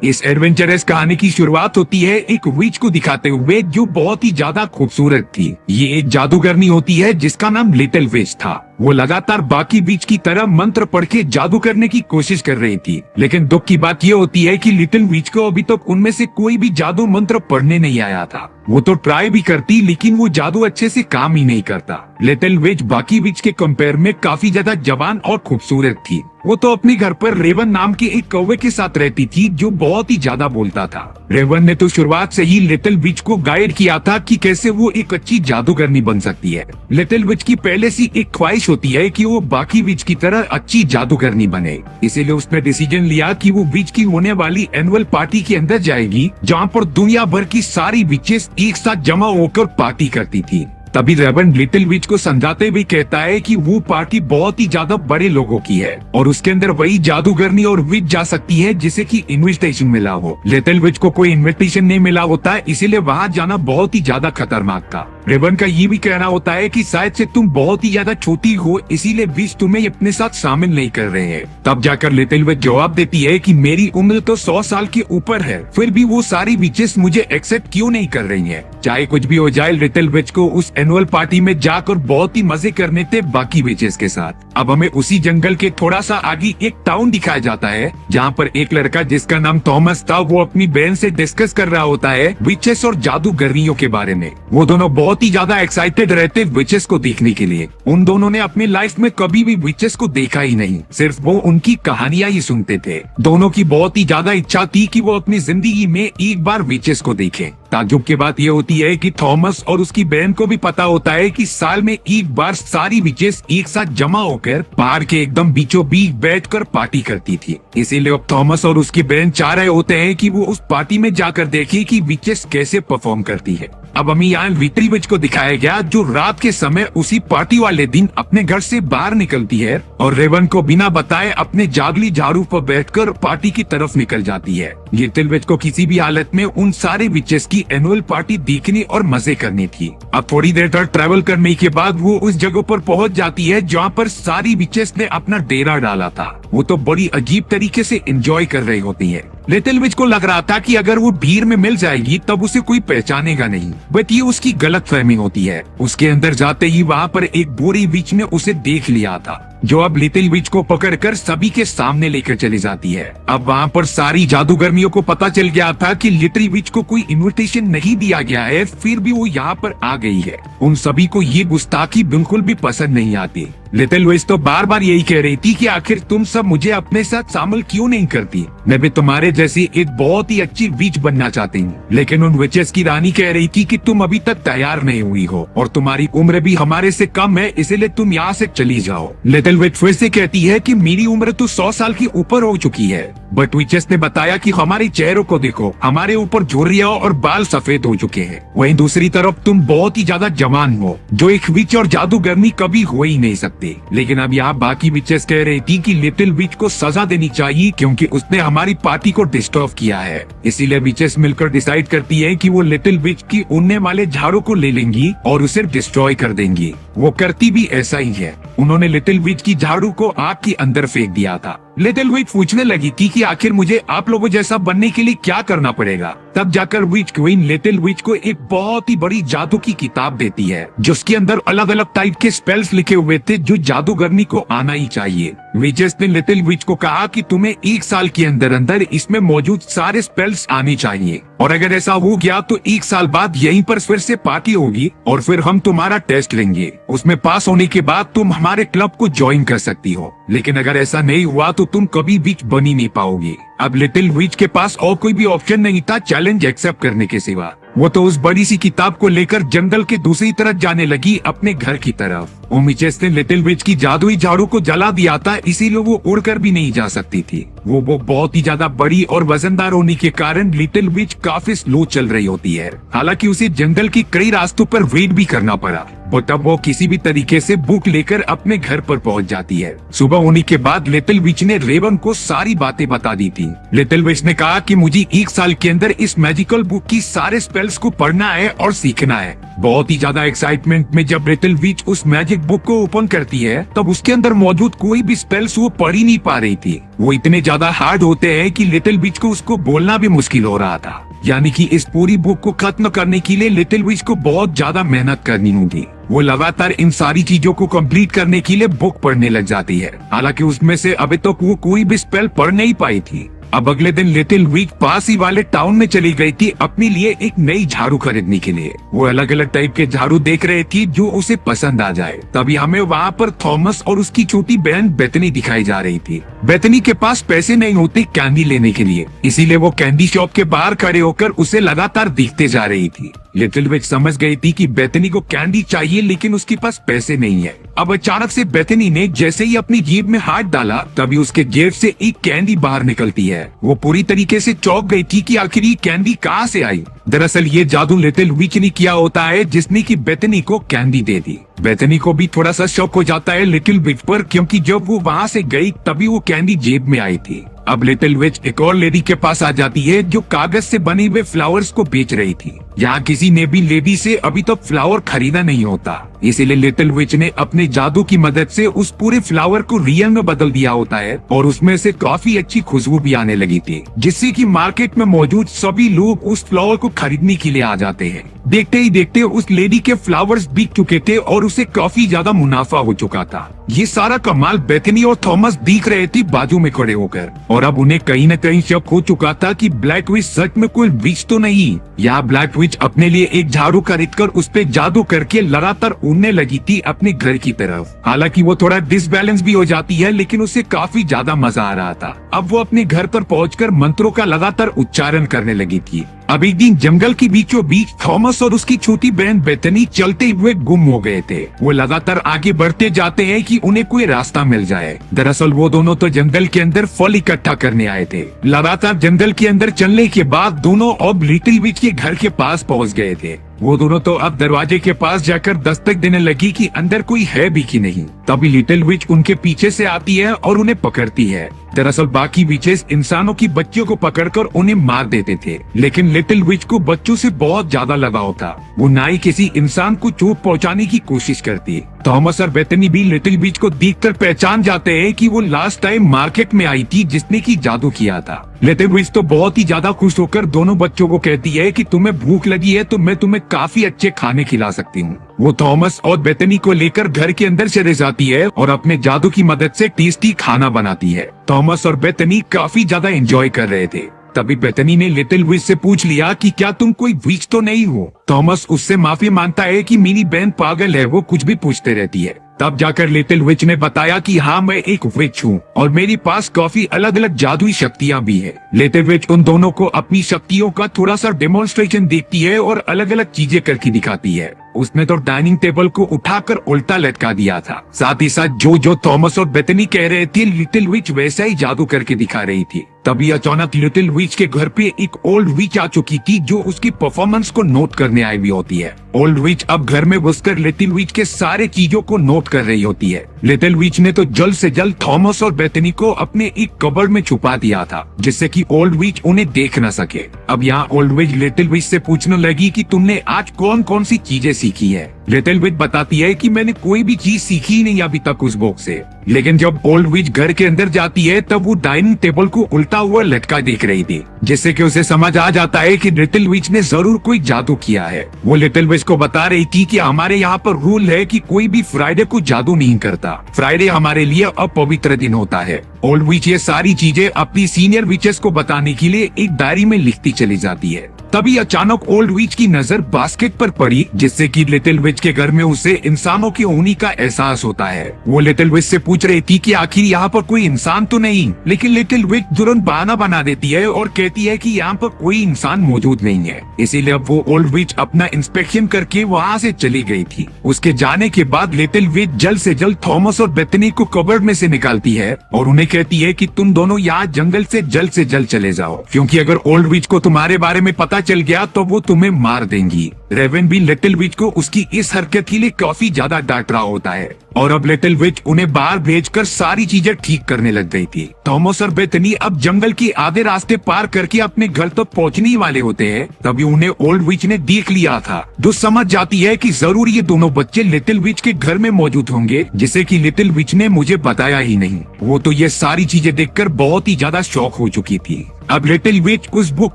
इस एडवेंचरस कहानी की शुरुआत होती है एक विच को दिखाते हुए जो बहुत ही ज्यादा खूबसूरत थी। ये एक जादूगरनी होती है जिसका नाम लिटिल विच था। वो लगातार बाकी बीच की तरह मंत्र पढ़ के जादू करने की कोशिश कर रही थी, लेकिन दुख की बात ये होती है कि लिटिल विच को अभी तक उनमें से कोई भी जादू मंत्र पढ़ने नहीं आया था। वो तो ट्राई भी करती लेकिन वो जादू अच्छे से काम ही नहीं करता। लिटिल विच बाकी विच के कंपेयर में काफी ज्यादा जवान और खूबसूरत थी। वो तो अपने घर पर रेवन नाम के एक कौवे के साथ रहती थी जो बहुत ही ज्यादा बोलता था। रेवन ने तो शुरुआत से ही लिटिल विच को गाइड किया था कि कैसे वो एक अच्छी जादूगरनी बन सकती है। लिटिल विच की पहले से एक ख्वाहिश होती है कि वो बाकी विच की तरह अच्छी जादूगरनी बने, इसीलिए उसने डिसीजन लिया कि वो विच की होने वाली एनुअल पार्टी के अंदर जाएगी जहाँ पर दुनिया भर की सारी विचेस एक साथ जमा होकर पार्टी करती थी। तभी रेवन लिटिल विच को समझाते हुए कहता है कि वो पार्टी बहुत ही ज्यादा बड़े लोगों की है और उसके अंदर वही जादूगरनी और विच जा सकती है जिसे कि इनविटेशन मिला हो। लिटिल विच को कोई इनविटेशन नहीं मिला होता है, इसीलिए वहाँ जाना बहुत ही ज्यादा खतरनाक था। रेवन का ये भी कहना होता है कि शायद से तुम बहुत ही ज्यादा छोटी हो, इसीलिए विच तुम्हें अपने साथ शामिल नहीं कर रहे हैं। तब जाकर लिटिल विच जवाब देती है कि मेरी उम्र तो 100 साल के ऊपर है, फिर भी वो सारी विचेस मुझे एक्सेप्ट क्यों नहीं कर रही हैं। चाहे कुछ भी हो जाए, लिटिल विच को उस एनुअल पार्टी में जाकर बहुत ही मजे करने थे बाकी विचेस के साथ। अब हमें उसी जंगल के थोड़ा सा आगे एक टाउन दिखाया जाता है जहाँ पर एक लड़का जिसका नाम थॉमस था वो अपनी बहन से डिस्कस कर रहा होता है विचेस और जादूगरनियों के बारे में। वो दोनों बहुत ही ज्यादा एक्साइटेड रहते विचेस को देखने के लिए। उन दोनों ने अपनी लाइफ में कभी भी विचेस को देखा ही नहीं, सिर्फ वो उनकी कहानियां ही सुनते थे। दोनों की बहुत ही ज्यादा इच्छा थी कि वो अपनी जिंदगी में एक बार विचेस को देखें। ताज्जुब की बात ये होती है कि थॉमस और उसकी बहन को भी पता होता है कि साल में एक बार सारी विचेस एक साथ जमा होकर पहाड़ के एकदम बीचों बीच बैठकर पार्टी करती थी। इसीलिए अब थॉमस और उसकी बहन चाह रहे होते हैं कि वो उस पार्टी में जाकर देखे कि विचेस कैसे परफॉर्म करती है। अब हमें यहाँ लिटिल विच को दिखाया गया जो रात के समय उसी पार्टी वाले दिन अपने घर से बाहर निकलती है और रेवन को बिना बताए अपने जागली झाड़ू पर बैठकर पार्टी की तरफ निकल जाती है। लिटिल विच को किसी भी हालत में उन सारे विचेस की एनुअल पार्टी देखनी और मजे करनी थी। अब थोड़ी देर तक ट्रैवल करने के बाद वो उस जगह पर पहुंच जाती है जहाँ पर सारी विचेस ने अपना डेरा डाला था। वो तो बड़ी अजीब तरीके से एंजॉय कर रही होती है। लिटिल विच को लग रहा था कि अगर वो भीड़ में मिल जाएगी तब उसे कोई पहचानेगा नहीं, बट ये उसकी गलत फहमी होती है। उसके अंदर जाते ही वहाँ पर एक बुरी विच ने उसे देख लिया था जो अब लिटिल विच को पकड़कर सभी के सामने लेकर चली जाती है। अब वहाँ पर सारी जादूगरनियों को पता चल गया था कि लिटिल विच को कोई इनविटेशन नहीं दिया गया है, फिर भी वो यहाँ पर आ गई है। उन सभी को ये गुस्ताखी बिल्कुल भी पसंद नहीं आती। लिटिल विच तो बार बार यही कह रही थी कि आखिर तुम सब मुझे अपने साथ शामिल क्यों नहीं करती। मैं भी तुम्हारे जैसी एक बहुत ही अच्छी विच बनना चाहती हूँ, लेकिन उन विचेस की रानी कह रही थी कि तुम अभी तक तैयार नहीं हुई हो और तुम्हारी उम्र भी हमारे से कम है, इसलिए तुम यहाँ से चली जाओ। लिटिल विच फिर से कहती है कि मेरी उम्र तो 100 साल की ऊपर हो चुकी है, बट विचेस ने बताया कि हमारे चेहरों को देखो, हमारे ऊपर झुर्रियां और बाल सफेद हो चुके हैं। वहीं दूसरी तरफ तुम बहुत ही ज्यादा जवान हो जो एक विच और जादूगरनी कभी हो ही नहीं सकती। लेकिन अब यहाँ बाकी विचेस कह रही थी कि लिटिल विच को सजा देनी चाहिए क्योंकि उसने हमारी पार्टी को डिस्टर्ब किया है। इसीलिए विचेस मिलकर डिसाइड करती है कि वो लिटिल विच की उड़ने वाले झाड़ू को ले लेंगी और उसे डिस्ट्रॉय कर देंगी। वो करती भी ऐसा ही है। उन्होंने लिटिल विच की झाड़ू को आग के अंदर फेंक दिया था। लिटिल विच पूछने लगी थी कि आखिर मुझे आप लोगों जैसा बनने के लिए क्या करना पड़ेगा। तब जाकर विच क्वीन लिटिल विच को एक बहुत ही बड़ी जादू की किताब देती है जिसके अंदर अलग अलग टाइप के स्पेल्स लिखे हुए थे जो जादूगरनी को आना ही चाहिए। विचेस ने लिटिल विच को कहा कि तुम्हें 1 साल के अंदर अंदर इसमें मौजूद सारे स्पेल्स आने चाहिए और अगर ऐसा हो गया तो 1 साल बाद यहीं पर फिर से पार्टी होगी और फिर हम तुम्हारा टेस्ट लेंगे। उसमें पास होने के बाद तुम हमारे क्लब को ज्वाइन कर सकती हो, लेकिन अगर ऐसा नहीं हुआ तो तुम कभी विच बन ही नहीं पाओगी। अब लिटिल विच के पास और कोई भी ऑप्शन नहीं था चैलेंज एक्सेप्ट करने के सिवा। वो तो उस बड़ी सी किताब को लेकर जंगल के दूसरी तरफ जाने लगी अपने घर की तरफ। विचेस ने लिटिल विच की जादुई झाड़ू को जला दिया था, इसीलिए वो उड़कर भी नहीं जा सकती थी। वो बहुत ही ज्यादा बड़ी और वजनदार होने के कारण लिटिल विच काफी स्लो चल रही होती है। हालांकि उसे जंगल की कई रास्तों पर वेट भी करना पड़ा, बट अब वो किसी भी तरीके से बुक लेकर अपने घर पर पहुंच जाती है। सुबह होने के बाद लिटिल विच ने रेवन को सारी बातें बता दी थी। लिटिल विच ने कहा कि मुझे 1 साल के अंदर इस मैजिकल बुक की सारे स्पेल्स को पढ़ना है और सीखना है। बहुत ही ज्यादा एक्साइटमेंट में जब लिटिल विच उस मैजिक एक बुक को ओपन करती है तब उसके अंदर मौजूद कोई भी स्पेल्स वो पढ़ ही नहीं पा रही थी। वो इतने ज्यादा हार्ड होते हैं कि लिटिल विच को उसको बोलना भी मुश्किल हो रहा था। यानी कि इस पूरी बुक को खत्म करने के लिए लिटिल विच को बहुत ज्यादा मेहनत करनी होगी। वो लगातार इन सारी चीजों को कंप्लीट करने के लिए बुक पढ़ने लग जाती है। हालांकि उसमें से अभी तक वो कोई भी स्पेल पढ़ नहीं पाई थी। अब अगले दिन लिटिल विच पास ही वाले टाउन में चली गई थी अपने लिए एक नई झाड़ू खरीदने के लिए। वो अलग अलग टाइप के झाड़ू देख रही थी जो उसे पसंद आ जाए। तभी हमें वहाँ पर थॉमस और उसकी छोटी बहन बेथनी दिखाई जा रही थी। बेथनी के पास पैसे नहीं होते कैंडी लेने के लिए, इसीलिए वो कैंडी शॉप के बाहर खड़े होकर उसे लगातार देखते जा रही थी। लिटिल विच समझ गई थी कि बेथनी को कैंडी चाहिए लेकिन उसके पास पैसे नहीं है। अब अचानक से बेथनी ने जैसे ही अपनी जेब में हाथ डाला तभी उसके जेब से एक कैंडी बाहर निकलती है। वो पूरी तरीके से चौंक गई थी कि आखिर ये कैंडी कहाँ से आई। दरअसल ये जादू लिटिल विच ने किया होता है जिसने कि बेथनी को कैंडी दे दी। बेथनी को भी थोड़ा सा शौक हो जाता है लिटिल विच पर, क्योंकि जब वो वहाँ से गई तभी वो कैंडी जेब में आई थी। अब लिटिल विच एक और लेडी के पास आ जाती है जो कागज से बने हुए फ्लावर्स को बेच रही थी। यहाँ किसी ने भी लेडी से अभी तक फ्लावर खरीदा नहीं होता, इसीलिए लिटिल विच ने अपने जादू की मदद से उस पूरे फ्लावर को रियल में बदल दिया होता है और उसमें से काफी अच्छी खुशबू भी आने लगी थी, जिससे कि मार्केट में मौजूद सभी लोग उस फ्लावर को खरीदने के लिए आ जाते हैं। देखते ही देखते उस लेडी के फ्लावर्स बिक चुके थे और उसे काफी ज्यादा मुनाफा हो चुका था। ये सारा कमाल बेथनी और थॉमस देख रहे थे बाजू में खड़े होकर, और अब उन्हें कहीं न कहीं शक हो चुका था कि ब्लैक विच सच में कोई विच तो नहीं। यहाँ ब्लैक विच अपने लिए एक झाड़ू खरीदकर उस पे जादू करके लगातार उड़ने लगी थी अपने घर की तरफ। हालांकि वो थोड़ा डिसबैलेंस भी हो जाती है लेकिन उसे काफी ज्यादा मजा आ रहा था। अब वो अपने घर पर पहुंचकर मंत्रों का लगातार उच्चारण करने लगी थी। अब एक दिन जंगल के बीचों बीच थॉमस और उसकी छोटी बहन बेथनी चलते हुए गुम हो गए थे। वो लगातार आगे बढ़ते जाते हैं कि उन्हें कोई रास्ता मिल जाए। दरअसल वो दोनों तो जंगल के अंदर फल इकट्ठा करने आए थे। लगातार जंगल के अंदर चलने के बाद दोनों अब लिटिल विच के घर के पास पहुंच गए थे। वो दोनों तो अब दरवाजे के पास जाकर दस्तक देने लगी कि अंदर कोई है भी कि नहीं। तभी लिटिल विच उनके पीछे से आती है और उन्हें पकड़ती है। दरअसल बाकी विचेस इंसानों की बच्चियों को पकड़कर उन्हें मार देते थे, लेकिन लिटिल विच को बच्चों से बहुत ज्यादा लगाव था। वो ना ही किसी इंसान को चोट पहुंचाने की कोशिश करती। थॉमस और बेथनी भी लिटिल विच को देखकर पहचान जाते हैं कि वो लास्ट टाइम मार्केट में आई थी जिसने की जादू किया था। लिटिल विच तो बहुत ही ज्यादा खुश होकर दोनों बच्चों को कहती है कि तुम्हें भूख लगी है तो मैं तुम्हें काफी अच्छे खाने खिला सकती हूँ। वो थॉमस और बेथनी को लेकर घर के अंदर चले जाती है और अपने जादू की मदद से टेस्टी खाना बनाती है। थॉमस और बेथनी काफी ज्यादा एंजॉय कर रहे थे। तभी बेथनी ने लिटिल विच से पूछ लिया कि क्या तुम कोई विच तो नहीं हो। थॉमस उससे माफी मांगता है कि मेरी बहन पागल है, वो कुछ भी पूछते रहती है। तब जाकर लिटिल विच ने बताया कि हाँ मैं एक विच हूँ और मेरे पास काफी अलग अलग जादुई शक्तियाँ भी है। लिटिल विच उन दोनों को अपनी शक्तियों का थोड़ा सा डेमोन्स्ट्रेशन देखती है और अलग अलग चीजें करके दिखाती है। उसने तो डाइनिंग टेबल को उठाकर उल्टा लटका दिया था। साथ ही साथ जो थॉमस और बेथनी कह रहे थे लिटिल विच वैसा ही जादू करके दिखा रही थी। तभी अचानक लिटिल विच के घर पे एक ओल्ड विच आ चुकी थी जो उसकी परफॉर्मेंस को नोट करने आई हुई होती है। ओल्ड विच अब घर में घुसकर लिटिल विच के सारे चीजों को नोट कर रही होती है। लिटिल विच ने तो जल्द से जल्द थॉमस और बेथनी को अपने एक कबर्ड में छुपा दिया था जिससे कि ओल्ड विच उन्हें देख न सके। अब यहाँ ओल्ड विच लिटिल विच से पूछने लगी कि तुमने आज कौन कौन सी चीजें सीखी है। लिटिल विच बताती है कि मैंने कोई भी चीज सीखी नहीं अभी तक उस बुक से। लेकिन जब ओल्ड विच घर के अंदर जाती है तब वो डाइनिंग टेबल को उल्टा हुआ लटका देख रही थी, जिससे कि उसे समझ आ जाता है कि लिटिल विच ने जरूर कोई जादू किया है। वो लिटिल विच को बता रही थी कि हमारे यहाँ पर रूल है कि कोई भी फ्राइडे को जादू नहीं करता। फ्राइडे हमारे लिए अपवित्र दिन होता है। ओल्ड विच ये सारी चीजें अपनी सीनियर विचेस को बताने के लिए एक डायरी में लिखती चली जाती है। तभी अचानक ओल्ड विच की नजर बास्केट पर पड़ी, जिससे कि लिटिल विच के घर में उसे इंसानों के होने का एहसास होता है। वो लिटिल विच से पूछ रही थी कि आखिर यहाँ पर कोई इंसान तो नहीं, लेकिन लिटिल विच तुरंत बहाना बना देती है और कहती है कि यहाँ पर कोई इंसान मौजूद नहीं है। इसीलिए अब वो ओल्ड विच अपना इंस्पेक्शन करके वहाँ से चली गई थी। उसके जाने के बाद लिटिल विच जल्द से जल्द थॉमस और बेथनी को कबर्ड में से निकालती है और उन्हें कहती है कि तुम दोनों यहाँ जंगल से जल्द चले जाओ, क्योंकि अगर ओल्ड विच को तुम्हारे बारे में पता चल गया तो वो तुम्हें मार देंगी। रेवन भी लिटिल विच को उसकी इस हरकत के लिए काफी ज्यादा डांट रहा होता है और अब लिटिल विच उन्हें बाहर भेजकर सारी चीजें ठीक करने लग गई थी। थॉमस और बेथनी अब जंगल के आधे रास्ते पार करके अपने घर तक पहुंचने ही वाले होते हैं, तभी उन्हें ओल्ड विच ने देख लिया था, जो समझ जाती है कि जरूर ये दोनों बच्चे लिटिल विच के घर में मौजूद होंगे, जिसे कि लिटिल विच ने मुझे बताया ही नहीं। वो तो ये सारी चीजें देखकर बहुत ही ज्यादा शॉक हो चुकी थी। अब लिटिल विच उस बुक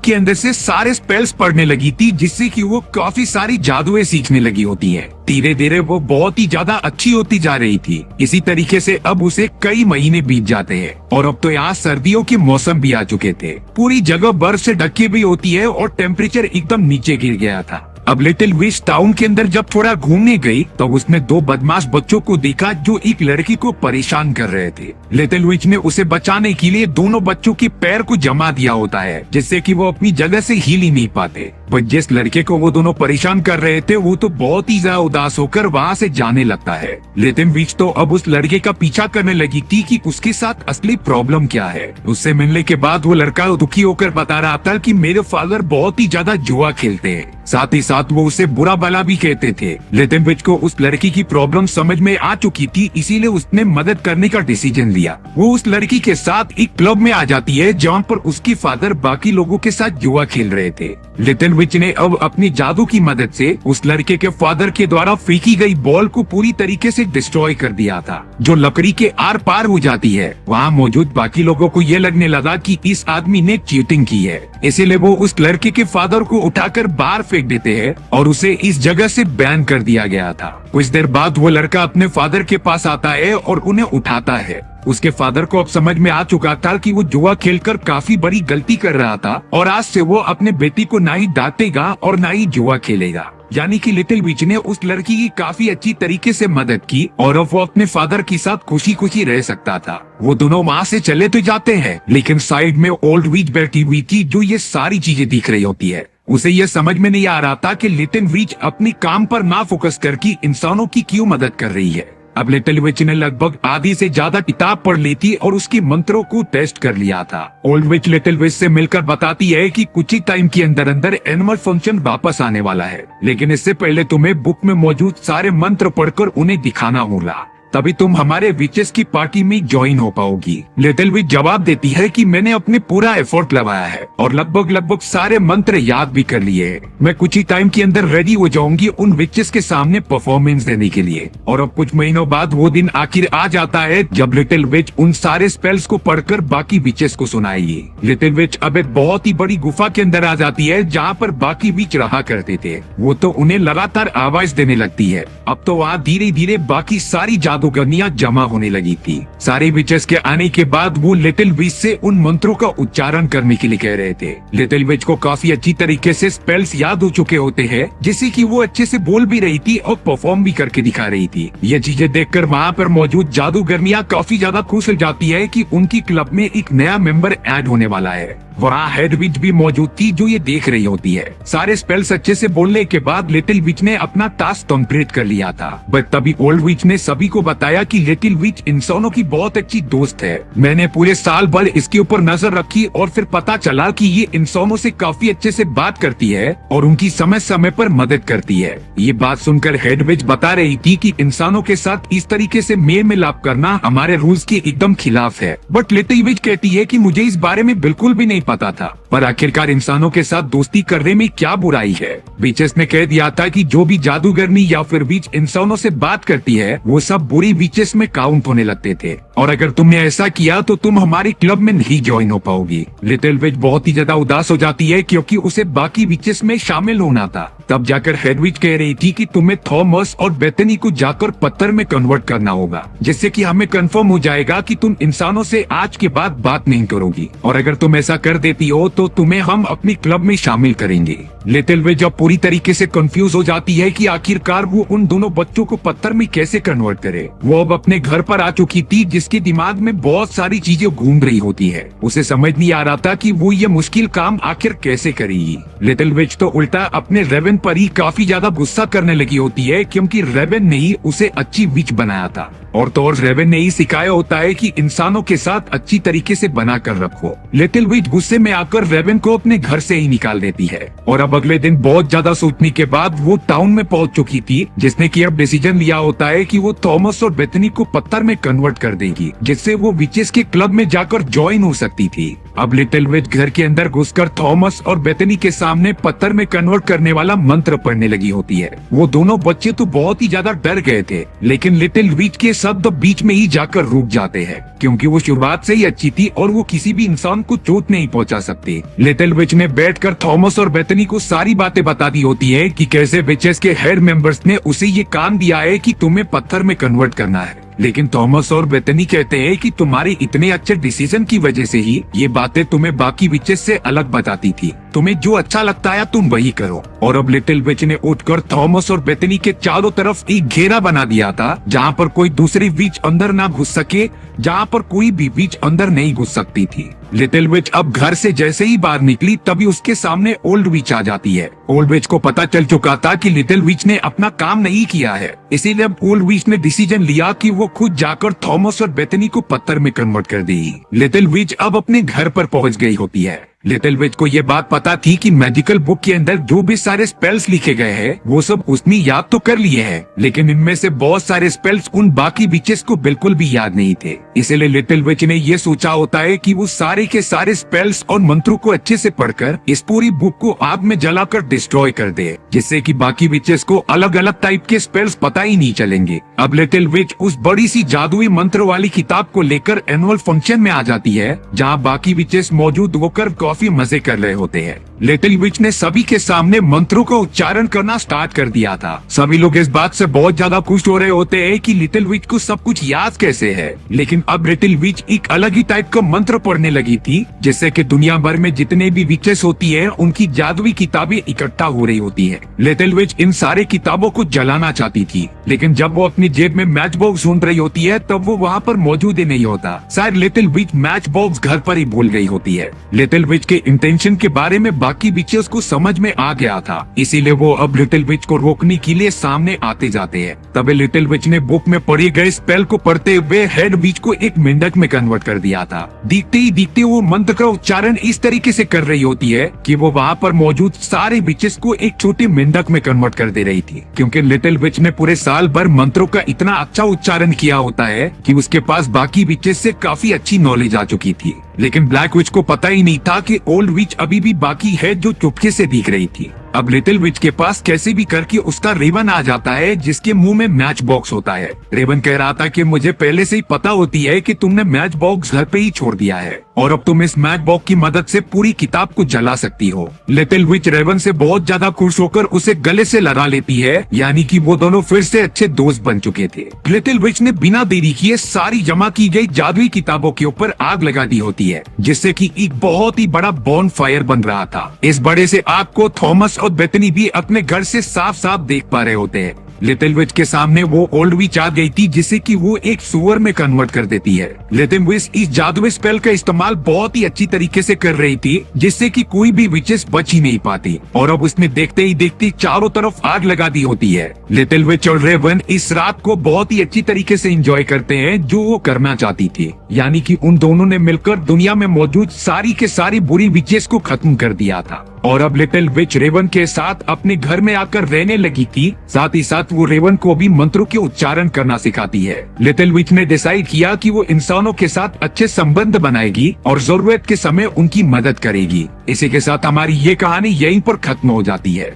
के अंदर से सारे स्पेल्स पढ़ने लगी थी, जिससे कि वो काफी सारी जादुएं सीखने लगी होती है। धीरे धीरे वो बहुत ही ज्यादा अच्छी होती जा रही थी। इसी तरीके से अब उसे कई महीने बीत जाते हैं और अब तो यहाँ सर्दियों के मौसम भी आ चुके थे। पूरी जगह बर्फ से ढकी हुई होती है और टेम्परेचर एकदम नीचे गिर गया था। अब लिटिल विच टाउन के अंदर जब थोड़ा घूमने गई तो उसने दो बदमाश बच्चों को देखा जो एक लड़की को परेशान कर रहे थे। लिटिल विच ने उसे बचाने के लिए दोनों बच्चों के पैर को जमा दिया होता है, जिससे कि वो अपनी जगह से हिल ही नहीं पाते। पर जिस लड़के को वो दोनों परेशान कर रहे थे वो तो बहुत ही ज्यादा उदास होकर वहाँ से जाने लगता है। लिटिल विच तो अब उस लड़के का पीछा करने लगी थी कि उसके साथ असली प्रॉब्लम क्या है। उससे मिलने के बाद वो लड़का दुखी होकर बता रहा था कि मेरे फादर बहुत ही ज्यादा जुआ खेलते हैं, साथ ही साथ वो उसे बुरा भला भी कहते थे। लिटिल विच को उस लड़की की प्रॉब्लम समझ में आ चुकी थी, इसीलिए उसने मदद करने का डिसीजन लिया। वो उस लड़की के साथ एक क्लब में आ जाती है जहाँ पर उसके फादर बाकी लोगों के साथ जुआ खेल रहे थे। लिटिल विच ने अब अपनी जादू की मदद से उस लड़के के फादर के द्वारा फेंकी गई बॉल को पूरी तरीके से डिस्ट्रॉय कर दिया था, जो लकड़ी के आर पार हो जाती है। वहाँ मौजूद बाकी लोगों को ये लगने लगा कि इस आदमी ने चीटिंग की है, इसीलिए वो उस लड़के के फादर को उठाकर बाहर फेंक देते हैं और उसे इस जगह से बैन कर दिया गया था। कुछ देर बाद वो लड़का अपने फादर के पास आता है और उन्हें उठाता है। उसके फादर को अब समझ में आ चुका था कि वो जुआ खेलकर काफी बड़ी गलती कर रहा था और आज से वो अपने बेटी को ना ही डांटेगा और ना ही जुआ खेलेगा। यानी कि लिटिल विच ने उस लड़की की काफी अच्छी तरीके से मदद की और अब वो अपने फादर के साथ खुशी खुशी रह सकता था। वो दोनों वहाँ से चले तो जाते हैं, लेकिन साइड में ओल्ड विच बैठी हुई थी जो ये सारी चीजें दिख रही होती है। उसे ये समझ में नहीं आ रहा था कि लिटिल विच अपने काम पर ना फोकस करके इंसानों की क्यों मदद कर रही है। अब लिटिल विच ने लगभग आधी से ज्यादा किताब पढ़ ली थी और उसकी मंत्रों को टेस्ट कर लिया था। ओल्ड विच लिटिल विच से मिलकर बताती है कि कुछ ही टाइम के अंदर अंदर एनिमल फंक्शन वापस आने वाला है, लेकिन इससे पहले तुम्हें बुक में मौजूद सारे मंत्र पढ़कर उन्हें दिखाना होगा, तभी तुम हमारे विचेस की पार्टी में ज्वाइन हो पाओगी। लिटिल विच जवाब देती है कि मैंने अपने पूरा एफर्ट लगाया है और लगभग सारे मंत्र याद भी कर लिए हैं। मैं कुछ ही टाइम के अंदर रेडी हो जाऊंगी उन विचेस के सामने परफॉर्मेंस देने के लिए। और अब कुछ महीनों बाद वो दिन आखिर आ जाता है जब लिटिल विच उन सारे स्पेल्स को पढ़कर बाकी विचेस को सुनाएगी। लिटिल विच अब एक बहुत ही बड़ी गुफा के अंदर आ जाती है जहाँ पर बाकी विच रहा करते थे। वो तो उन्हें लगातार आवाज देने लगती है। अब तो वहाँ धीरे धीरे बाकी सारी जादूगरनियां जमा होने लगी थी। सारे विचेस के आने के बाद वो लिटिल विच से उन मंत्रों का उच्चारण करने के लिए कह रहे थे। लिटिल विच को काफी अच्छी तरीके से स्पेल्स याद हो चुके होते हैं, जिससे कि वो अच्छे से बोल भी रही थी और परफॉर्म भी करके दिखा रही थी। ये चीजें देखकर वहाँ पर मौजूद जादूगरनियां काफी ज्यादा खुश हो जाती है कि उनकी क्लब में एक नया मेंबर ऐड होने वाला है। वहाँ हेड विच भी मौजूद थी जो ये देख रही होती है। सारे स्पेल्स अच्छे से बोलने के बाद लिटिल विच ने अपना टास्क कंप्लीट कर लिया था, बट तभी ओल्ड विच ने सभी को बताया कि लिटिल विच इंसानों की बहुत अच्छी दोस्त है। मैंने पूरे साल भर इसके ऊपर नजर रखी और फिर पता चला कि ये इंसानों से काफी अच्छे से बात करती है और उनकी समय समय पर मदद करती है। ये बात सुनकर हेड विच बता रही थी कि इंसानों के साथ इस तरीके से मेल मिलाप करना हमारे रूल्स के एकदम खिलाफ है, बट लिटिल विच कहती है कि मुझे इस बारे में बिल्कुल भी नहीं पता था, पर आखिरकार इंसानों के साथ दोस्ती करने में क्या बुराई है। विचेस ने कह दिया था कि जो भी जादूगरनी या फिर विच इंसानों से बात करती है वो सब बुरी विचेस में काउंट होने लगते थे, और अगर तुमने ऐसा किया तो तुम हमारे क्लब में नहीं ज्वाइन हो पाओगी। लिटिल विच बहुत ही ज्यादा उदास हो जाती है क्योंकि उसे बाकी विचेस में शामिल होना था। तब जाकर हेड विच कह रही थी कि तुम्हें थॉमस और बेथनी को जाकर पत्थर में कन्वर्ट करना होगा, जिससे कि हमें कंफर्म हो जाएगा कि तुम इंसानों से आज के बाद बात नहीं करोगी, और अगर तुम ऐसा कर देती हो तो तुम्हें हम अपनी क्लब में शामिल करेंगे। लिटिल विच जब पूरी तरीके से कंफ्यूज हो जाती है कि आखिरकार वो उन दोनों बच्चों को पत्थर में कैसे कन्वर्ट करे। वो अब अपने घर पर आ चुकी थी जिसके दिमाग में बहुत सारी चीजें घूम रही होती है। उसे समझ नहीं आ रहा था कि वो ये मुश्किल काम आखिर कैसे करेगी। लिटिल विच तो उल्टा अपने रेवन पर ही काफी ज्यादा गुस्सा करने लगी होती है, क्योंकि रेवन ने ही उसे अच्छी विच बनाया था और तो और रेवन ने ही सिखाया होता है कि इंसानों के साथ अच्छी तरीके से बना कर रखो। लिटिल विच गुस्से में आकर रेवन को अपने घर से ही निकाल देती है और अब अगले दिन बहुत ज्यादा सोचने के बाद वो टाउन में पहुंच चुकी थी, जिसने कि अब डिसीजन लिया होता है कि वो थॉमस और बेथनी को पत्थर में कन्वर्ट कर देगी, जिससे वो विचेस के क्लब में जाकर ज्वाइन हो सकती थी। अब लिटिल विच घर के अंदर घुसकर थॉमस और बेथनी के सामने पत्थर में कन्वर्ट करने वाला मंत्र पढ़ने लगी होती है। वो दोनों बच्चे तो बहुत ही ज्यादा डर गए थे, लेकिन लिटिल विच के शब्द बीच में ही जाकर रुक जाते हैं, क्योंकि वो शुरुआत से ही अच्छी थी और वो किसी भी इंसान को चोट नहीं पहुंचा सकती। लिटिल विच ने बैठकर थॉमस और बेथनी को सारी बातें बता दी होती है कि कैसे विचेस के हेड मेंबर्स ने उसे ये काम दिया है कि तुम्हें पत्थर में कन्वर्ट करना है, लेकिन थॉमस और बेथनी कहते हैं कि तुम्हारे इतने अच्छे डिसीजन की वजह से ही ये बातें तुम्हें बाकी विचेस से अलग बताती थी। तुम्हें जो अच्छा लगता है तुम वही करो। और अब लिटिल विच ने उठकर थॉमस और बेथनी के चारों तरफ एक घेरा बना दिया था, जहाँ पर कोई दूसरी विच अंदर ना घुस सके, जहाँ पर कोई भी विच अंदर नहीं घुस सकती थी। लिटिल विच अब घर से जैसे ही बाहर निकली तभी उसके सामने ओल्ड विच आ जाती है। ओल्ड विच को पता चल चुका था कि लिटिल विच ने अपना काम नहीं किया है, इसीलिए अब ओल्ड विच ने डिसीजन लिया कि वो खुद जाकर थॉमस और बेथनी को पत्थर में कन्वर्ट कर देगी। लिटिल विच अब अपने घर पर पहुंच गई होती है। लिटिल विच को ये बात पता थी कि मैजिकल बुक के अंदर जो भी सारे स्पेल्स लिखे गए हैं वो सब उसने याद तो कर लिए हैं, लेकिन इनमें से बहुत सारे स्पेल्स उन बाकी विचेस को बिल्कुल भी याद नहीं थे। इसलिए लिटिल विच ने ये सोचा होता है कि वो सारे के सारे स्पेल्स और मंत्रों को अच्छे से पढ़कर इस पूरी बुक को आग में जलाकर डिस्ट्रॉय कर दे, जिससे कि बाकी विचेस को अलग अलग टाइप के स्पेल्स पता ही नहीं चलेंगे। अब लिटिल विच उस बड़ी सी जादुई मंत्र वाली किताब को लेकर एनुअल फंक्शन में आ जाती है, जहाँ बाकी विचेस मौजूद होकर काफी मजे कर रहे होते हैं। लिटिल विच ने सभी के सामने मंत्रों का उच्चारण करना स्टार्ट कर दिया था। सभी लोग इस बात से बहुत ज्यादा खुश हो रहे होते हैं कि लिटिल विच को सब कुछ याद कैसे है, लेकिन अब लिटिल विच एक अलग ही टाइप का मंत्र पढ़ने लगी थी, जिससे कि दुनिया भर में जितने भी विचेस होती है उनकी जादुई किताबें इकट्ठा हो रही होती है। लिटिल विच इन सारे किताबों को जलाना चाहती थी, लेकिन जब वो अपनी जेब में मैच बॉक्स ढूंढ रही होती है तब वो वहाँ पर मौजूद ही नहीं होता। शायद लिटिल विच मैच बॉक्स घर पर ही भूल गई होती है। लिटिल विच के इंटेंशन के बारे में बाकी विचेस को समझ में आ गया था, इसीलिए वो अब लिटिल विच को रोकने के लिए सामने आते जाते हैं। तभी लिटिल विच ने बुक में पढ़े गए स्पेल को पढ़ते हुए हेड विच को एक मेंढक में कन्वर्ट कर दिया था। दिखते ही दिखते वो मंत्र का उच्चारण इस तरीके से कर रही होती है कि वो वहाँ पर मौजूद सारे विचेस को एक छोटे मेंढक में कन्वर्ट कर दे रही थी, क्योंकि लिटिल विच ने पूरे साल भर मंत्रों का इतना अच्छा उच्चारण किया होता है कि उसके पास बाकी विचेस से काफी अच्छी नॉलेज आ चुकी थी। लेकिन ब्लैक विच को पता ही नहीं था कि ओल्ड विच अभी भी बाकी है, जो चुपके से दिख रही थी। अब लिटिल विच के पास कैसे भी करके उसका रेवन आ जाता है, जिसके मुंह में मैच बॉक्स होता है। रेवन कह रहा था कि मुझे पहले से ही पता होती है कि तुमने मैच बॉक्स घर पे ही छोड़ दिया है और अब तुम इस मैच बॉक्स की मदद से पूरी किताब को जला सकती हो। लिटिल विच रेवन से बहुत ज्यादा खुश होकर उसे गले से लगा लेती है, यानी कि वो दोनों फिर से अच्छे दोस्त बन चुके थे। लिटिल विच ने बिना देरी किए सारी जमा की गई जादुई किताबों के ऊपर आग लगा दी होती है, जिससे कि एक बहुत ही बड़ा बॉन फायर बन रहा था। इस बड़े से आग को थॉमस और बेथनी भी अपने घर से साफ साफ देख पा रहे होते हैं। लिटिल विच के सामने वो ओल्ड विच आ गई थी, जिसे कि वो एक सुअर में कन्वर्ट कर देती है। लिटिल विच इस जादुई स्पेल का इस्तेमाल बहुत ही अच्छी तरीके से कर रही थी, जिससे कि कोई भी विचेस बच ही नहीं पाती और अब उसने देखते ही देखते चारों तरफ आग लगा दी होती है। लिटिल विच और रेवन इस रात को बहुत ही अच्छी तरीके से एंजॉय करते हैं, जो वो करना चाहती थी, यानी कि उन दोनों ने मिलकर दुनिया में मौजूद सारी के सारी बुरी विचेस को खत्म कर दिया था। और अब लिटिल विच रेवन के साथ अपने घर में आकर रहने लगी थी, साथ ही साथ वो रेवन को भी मंत्रों के उच्चारण करना सिखाती है। लिटिल विच ने डिसाइड किया कि वो इंसानों के साथ अच्छे संबंध बनाएगी और जरूरत के समय उनकी मदद करेगी। इसी के साथ हमारी ये कहानी यहीं पर खत्म हो जाती है।